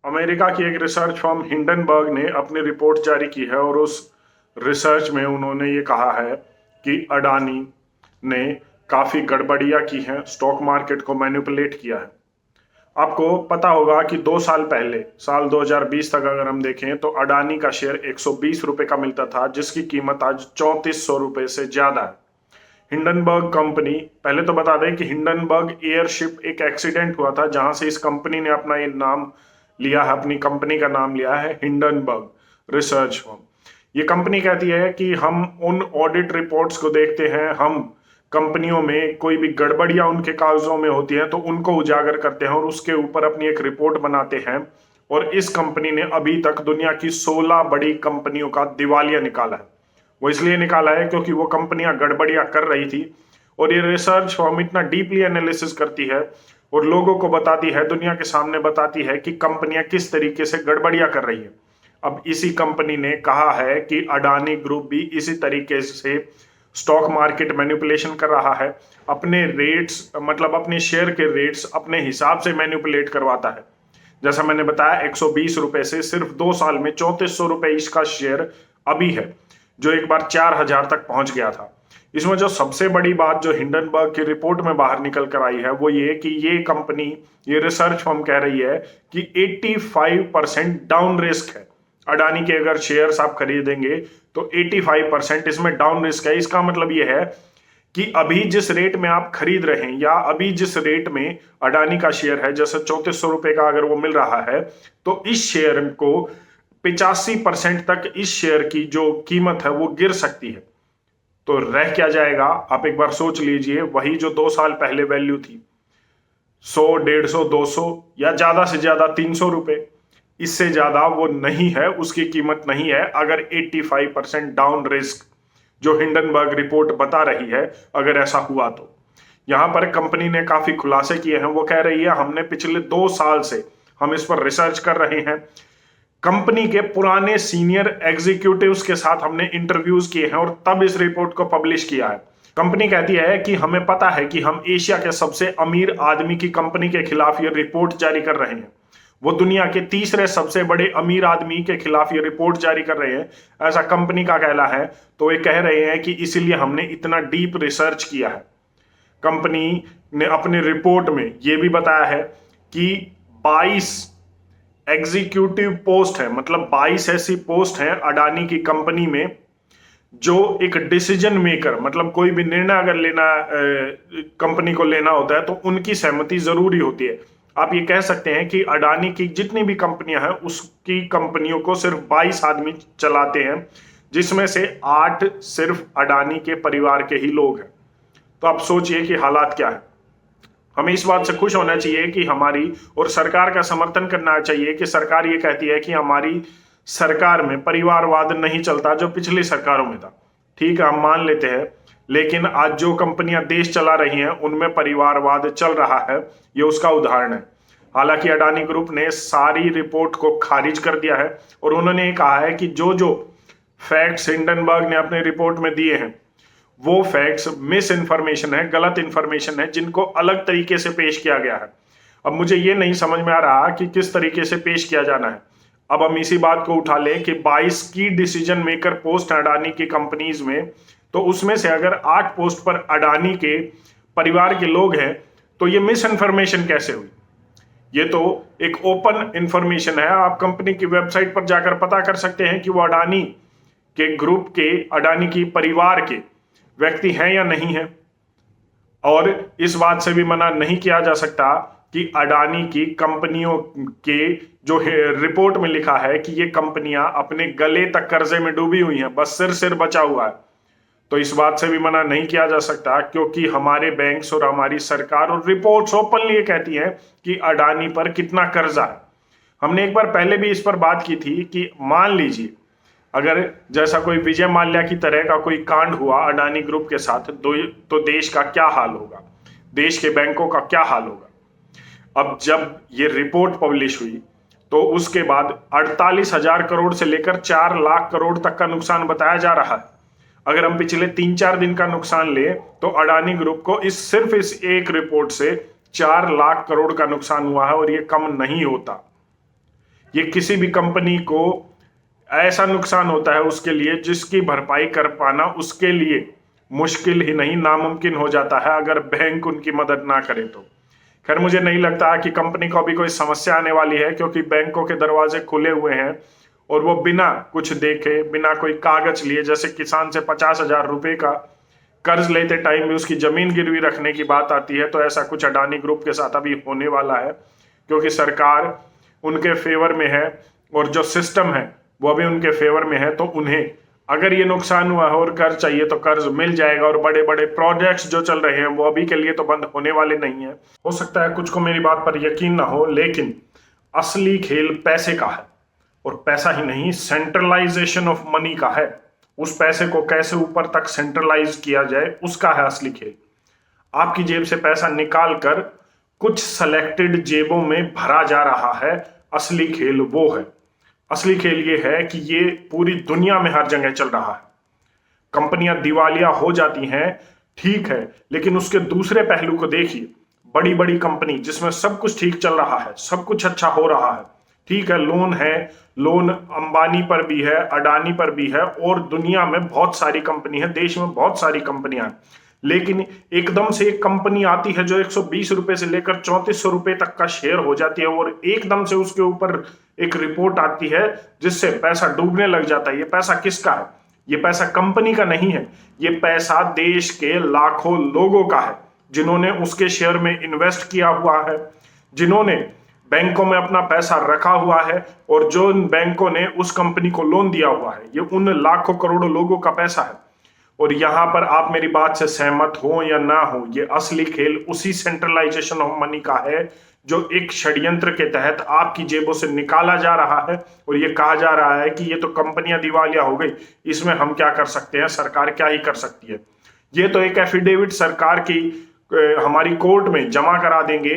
America की एक research firm Hindenburg ने अपनी रिपोर्ट जारी की है और उस रिसर्च में उन्होंने ये कहा है कि अडानी ने काफी गड़बड़ियां की हैं, स्टॉक मार्केट को मैनिपुलेट किया है। आपको पता होगा कि 2 साल पहले साल 2020 तक अगर हम देखें तो अडानी का शेयर 120 रुपए का मिलता था, जिसकी कीमत आज 3400 रुपए से ज्यादा है। हिंडनबर्ग कंपनी, पहले तो बता दें कि हिंडनबर्ग एयरशिप एक एक्सीडेंट हुआ था जहां से इस कंपनी ने अपना ये नाम लिया है, अपनी कंपनी का नाम लिया है हिंडनबर्ग रिसर्च फर्म। ये कंपनी कहती है कि हम उन ऑडिट रिपोर्ट्स को देखते हैं, हम कंपनियों में कोई भी गड़बड़ियां उनके कागजों में होती हैं तो उनको उजागर करते हैं और उसके ऊपर अपनी एक रिपोर्ट बनाते हैं। और इस कंपनी ने अभी तक दुनिया की 16 बड़ी कंपनियों का दिवालिया निकाला है। वो इसलिए निकाला है क्योंकि वो कंपनियां गड़बड़ियां कर रही थी और ये रिसर्च फर्म इतना डीपली एनालिसिस करती है और लोगों को बताती है, दुनिया के सामने बताती है कि कंपनियां किस तरीके से गड़बड़ियां कर रही है। अब इसी कंपनी ने कहा है कि अडानी ग्रुप भी इसी तरीके से स्टॉक मार्केट मैनिपुलेशन कर रहा है, अपने रेट्स मतलब अपने शेयर के रेट्स अपने हिसाब से मैनिपुलेट करवाता है। जैसा मैंने बताया 120 रुपए से सिर्फ 2 साल में 3400 रुपए इसका शेयर अभी है, जो एक बार 4000 तक पहुंच गया था। इसमें जो सबसे बड़ी बात जो हिंडनबर्ग की रिपोर्ट में बाहर निकल कर आई है वो ये कि ये कंपनी, ये रिसर्च फर्म कह रही है कि 85% डाउन रिस्क है। अडानी के अगर शेयर्स आप खरीदेंगे तो 85% इसमें डाउन रिस्क है। इसका मतलब ये है कि अभी जिस रेट में आप खरीद रहे हैं या अभी जिस रेट में अडानी का शेयर है, जैसे 3400 रुपए का अगर वो मिल रहा है, तो इस शेयर को 85% तक इस शेयर की जो कीमत है वो गिर सकती है। तो रह क्या जाएगा, आप एक बार सोच लीजिए, वही जो 2 साल पहले वैल्यू थी 100, 150, 200 या ज्यादा से ज्यादा 300 रुपए, इससे ज्यादा वो नहीं है, उसकी कीमत नहीं है अगर 85% डाउन रिस्क जो हिंडनबर्ग रिपोर्ट बता रही है अगर ऐसा हुआ तो। यहां पर कंपनी ने काफी खुलासे किए हैं। वो कह रही है हमने पिछले 2 साल से हम इस पर रिसर्च कर रहे हैं, कंपनी के पुराने सीनियर एग्जीक्यूटिव्स के साथ हमने इंटरव्यूज किए हैं और तब इस रिपोर्ट को पब्लिश किया है। कंपनी कहती है कि हमें पता है कि हम एशिया के सबसे अमीर आदमी की कंपनी के खिलाफ ये रिपोर्ट जारी कर रहे हैं, वो दुनिया के तीसरे सबसे बड़े अमीर आदमी के खिलाफ ये रिपोर्ट जारी कर रहे हैं, ऐसा कंपनी का कहना है। तो वे कह रहे हैं कि इसीलिए हमने इतना डीप रिसर्च किया है। कंपनी ने अपनी रिपोर्ट में यह भी बताया है कि 22 एग्जीक्यूटिव पोस्ट है, मतलब 22 ऐसी पोस्ट हैं अडानी की कंपनी में जो एक डिसीजन मेकर, मतलब कोई भी निर्णय अगर लेना कंपनी को लेना होता है तो उनकी सहमति जरूरी होती है। आप ये कह सकते हैं कि अडानी की जितनी भी कंपनियां हैं उसकी कंपनियों को सिर्फ 22 आदमी चलाते हैं, जिसमें से 8 सिर्फ अडानी के परिवार के ही लोग हैं। तो आप सोचिए कि हालात क्या है। हमें इस बात से खुश होना चाहिए कि हमारी और सरकार का समर्थन करना चाहिए कि सरकार ये कहती है कि हमारी सरकार में परिवारवाद नहीं चलता जो पिछली सरकारों में था। ठीक है, हम मान लेते हैं, लेकिन आज जो कंपनियां देश चला रही हैं उनमें परिवारवाद चल रहा है, ये उसका उदाहरण है। हालांकि अडानी ग्रुप ने सारी रिपोर्ट को खारिज कर दिया है और उन्होंने कहा है कि जो जो फैक्ट्स हिंडनबर्ग ने अपने रिपोर्ट में दिए हैं वो फैक्ट्स मिस इन्फॉर्मेशन है, गलत इन्फॉर्मेशन है, जिनको अलग तरीके से पेश किया गया है। अब मुझे ये नहीं समझ में आ रहा कि किस तरीके से पेश किया जाना है। अब हम इसी बात को उठा लें कि 22 की डिसीजन मेकर पोस्ट अडानी की कंपनीज में, तो उसमें से अगर 8 पोस्ट पर अडानी के परिवार के लोग हैं तो ये मिस इन्फॉर्मेशन कैसे हुई? ये तो एक ओपन इंफॉर्मेशन है। आप कंपनी की वेबसाइट पर जाकर पता कर सकते हैं कि वो अडानी के ग्रुप के, अडानी की परिवार के व्यक्ति हैं या नहीं है। और इस बात से भी मना नहीं किया जा सकता कि अडानी की कंपनियों के जो रिपोर्ट में लिखा है कि ये कंपनियां अपने गले तक कर्जे में डूबी हुई हैं, बस सिर बचा हुआ है, तो इस बात से भी मना नहीं किया जा सकता क्योंकि हमारे बैंक्स और हमारी सरकार और रिपोर्ट्स ओपनली कहती हैं कि अडानी पर कितना कर्जा है। हमने एक बार पहले भी इस पर बात की थी कि मान लीजिए अगर जैसा कोई विजय माल्या की तरह का कोई कांड हुआ अडानी ग्रुप के साथ तो देश का क्या हाल होगा, देश के बैंकों का क्या हाल होगा। अब जब ये रिपोर्ट पब्लिश हुई तो उसके बाद 48,000 करोड़ से लेकर 4 लाख करोड़ तक का नुकसान बताया जा रहा है। अगर हम पिछले 3-4 दिन का नुकसान ले तो अडानी ग्रुप को सिर्फ इस एक रिपोर्ट से 4 लाख करोड़ का नुकसान हुआ है और ये कम नहीं होता। ये किसी भी कंपनी को ऐसा नुकसान होता है उसके लिए जिसकी भरपाई कर पाना उसके लिए मुश्किल ही नहीं नामुमकिन हो जाता है अगर बैंक उनकी मदद ना करे तो। खैर मुझे नहीं लगता कि कंपनी को अभी कोई समस्या आने वाली है, क्योंकि बैंकों के दरवाजे खुले हुए हैं और वो बिना कुछ देखे, बिना कोई कागज लिए, जैसे किसान से 50,000 रुपए का कर्ज लेते टाइम भी उसकी जमीन गिरवी रखने की बात आती है, तो ऐसा कुछ अडानी ग्रुप के साथ अभी होने वाला है, क्योंकि सरकार उनके फेवर में है और जो सिस्टम है वो अभी उनके फेवर में है। तो उन्हें अगर ये नुकसान हुआ है और कर्ज चाहिए तो कर्ज मिल जाएगा, और बड़े बड़े प्रोजेक्ट्स जो चल रहे हैं वो अभी के लिए तो बंद होने वाले नहीं है। हो सकता है कुछ को मेरी बात पर यकीन ना हो, लेकिन असली खेल पैसे का है, और पैसा ही नहीं, सेंट्रलाइजेशन ऑफ मनी का है। उस पैसे को कैसे ऊपर तक सेंट्रलाइज किया जाए उसका है असली खेल। आपकी जेब से पैसा निकाल कर कुछ सेलेक्टेड जेबों में भरा जा रहा है, असली खेल वो है। असली खेल ये है कि ये पूरी दुनिया में हर जगह चल रहा है। कंपनियां दिवालिया हो जाती हैं, ठीक है, लेकिन उसके दूसरे पहलू को देखिए। बड़ी बड़ी कंपनी जिसमें सब कुछ ठीक चल रहा है, सब कुछ अच्छा हो रहा है, ठीक है, लोन है, लोन अंबानी पर भी है, अडानी पर भी है, और दुनिया में बहुत सारी कंपनी है, देश में बहुत सारी कंपनियां हैं, लेकिन एकदम से एक कंपनी आती है जो 120 रुपए से लेकर 3400 रुपए तक का शेयर हो जाती है, और एकदम से उसके ऊपर एक रिपोर्ट आती है जिससे पैसा डूबने लग जाता है। ये पैसा किसका है? ये पैसा कंपनी का नहीं है, ये पैसा देश के लाखों लोगों का है, जिन्होंने उसके शेयर में इन्वेस्ट किया हुआ है, जिन्होंने बैंकों में अपना पैसा रखा हुआ है, और जो बैंकों ने उस कंपनी को लोन दिया हुआ है। ये उन लाखों करोड़ों लोगों का पैसा है। और यहां पर आप मेरी बात से सहमत हो या ना हो, ये असली खेल उसी सेंट्रलाइजेशन ऑफ मनी का है जो एक षड्यंत्र के तहत आपकी जेबों से निकाला जा रहा है, और ये कहा जा रहा है कि ये तो कंपनियां दिवालिया हो गई, इसमें हम क्या कर सकते हैं, सरकार क्या ही कर सकती है। ये तो एक एफिडेविट सरकार की हमारी कोर्ट में जमा करा देंगे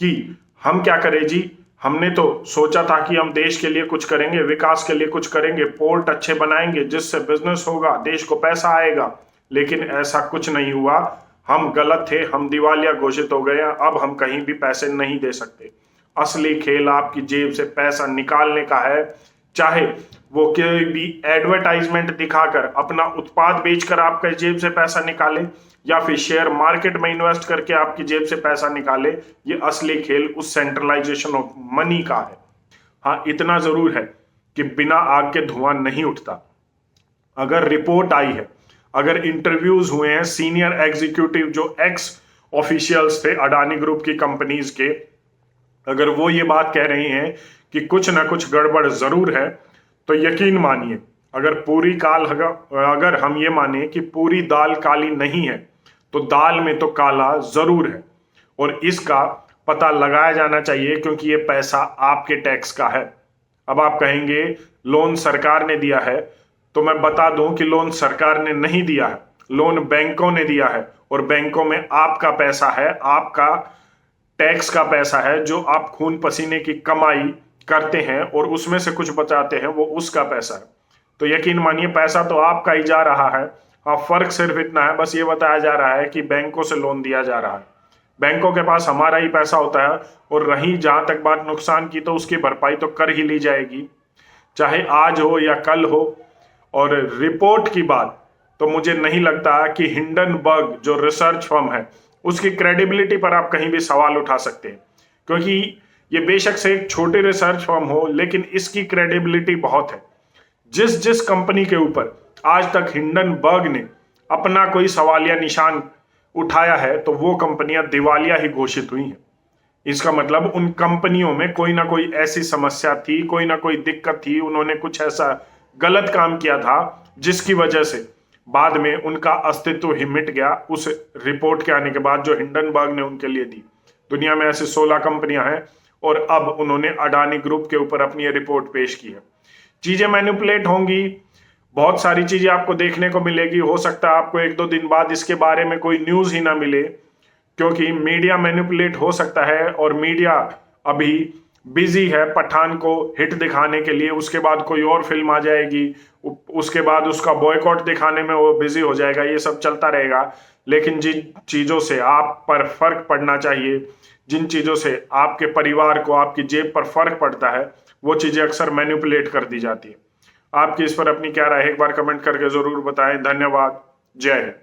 कि हम क्या करें जी, हमने तो सोचा था कि हम देश के लिए कुछ करेंगे, विकास के लिए कुछ करेंगे, पोर्ट अच्छे बनाएंगे जिससे बिजनेस होगा, देश को पैसा आएगा, लेकिन ऐसा कुछ नहीं हुआ। हम गलत थे, हम दिवालिया घोषित हो गए, अब हम कहीं भी पैसे नहीं दे सकते। असली खेल आपकी जेब से पैसा निकालने का है, चाहे वो कोई भी एडवर्टाइजमेंट दिखाकर अपना उत्पाद बेचकर आपके जेब से पैसा निकाले, या फिर शेयर मार्केट में इन्वेस्ट करके आपकी जेब से पैसा निकाले। ये असली खेल उस सेंट्रलाइजेशन ऑफ मनी का है। हाँ, इतना जरूर है कि बिना आग के धुआं नहीं उठता। अगर रिपोर्ट आई है, अगर इंटरव्यूज हुए हैं सीनियर एग्जीक्यूटिव जो एक्स ऑफिशियल्स थे अडानी ग्रुप की कंपनीज के, अगर वो ये बात कह रहे हैं कि कुछ ना कुछ गड़बड़ जरूर है, तो यकीन मानिए, अगर हम ये माने कि पूरी दाल काली नहीं है, तो दाल में तो काला जरूर है, और इसका पता लगाया जाना चाहिए, क्योंकि ये पैसा आपके टैक्स का है। अब आप कहेंगे लोन सरकार ने दिया है, तो मैं बता दूं कि लोन सरकार ने नहीं दिया है, लोन बैंकों ने दिया है, और बैंकों में आपका पैसा है, आपका टैक्स का पैसा है, जो आप खून पसीने की कमाई करते हैं और उसमें से कुछ बचाते हैं, वो उसका पैसा है। तो यकीन मानिए पैसा तो आपका ही जा रहा है। हाँ, फर्क सिर्फ इतना है, बस ये बताया जा रहा है कि बैंकों से लोन दिया जा रहा है, बैंकों के पास हमारा ही पैसा होता है, और रही जहां तक बात नुकसान की, तो उसकी भरपाई तो कर ही ली जाएगी, चाहे आज हो या कल हो। और रिपोर्ट की बात, तो मुझे नहीं लगता कि हिंडनबर्ग जो रिसर्च फर्म है उसकी क्रेडिबिलिटी पर आप कहीं भी सवाल उठा सकते हैं, क्योंकि ये बेशक से एक छोटी रिसर्च फर्म हो, लेकिन इसकी क्रेडिबिलिटी बहुत है। जिस जिस कंपनी के ऊपर आज तक हिंडनबर्ग ने अपना कोई सवालिया निशान उठाया है, तो वो कंपनियां दिवालिया ही घोषित हुई हैं। इसका मतलब उन कंपनियों में कोई ना कोई ऐसी समस्या थी, कोई ना कोई दिक्कत थी, उन्होंने कुछ ऐसा गलत काम किया था जिसकी वजह से बाद में उनका अस्तित्व ही मिट गया, उस रिपोर्ट के आने के बाद जो हिंडनबर्ग ने उनके लिए दी। दुनिया में ऐसी 16 कंपनियां हैं, और अब उन्होंने अडानी ग्रुप के ऊपर अपनी रिपोर्ट पेश की है। चीजें मैनिपुलेट होंगी, बहुत सारी चीजें आपको देखने को मिलेगी। हो सकता है आपको 1-2 दिन बाद इसके बारे में कोई न्यूज ही ना मिले, क्योंकि मीडिया मैनिपुलेट हो सकता है, और मीडिया अभी बिजी है पठान को हिट दिखाने के लिए, उसके बाद कोई और फिल्म आ जाएगी, उसके बाद उसका बॉयकॉट दिखाने में वो बिजी हो जाएगा, ये सब चलता रहेगा। लेकिन जिन चीजों से आप पर फर्क पड़ना चाहिए, जिन चीज़ों से आपके परिवार को, आपकी जेब पर फर्क पड़ता है, वो चीज़ें अक्सर मैनिपुलेट कर दी जाती है। आपकी इस पर अपनी क्या राय है, एक बार कमेंट करके ज़रूर बताएं। धन्यवाद। जय हिंद।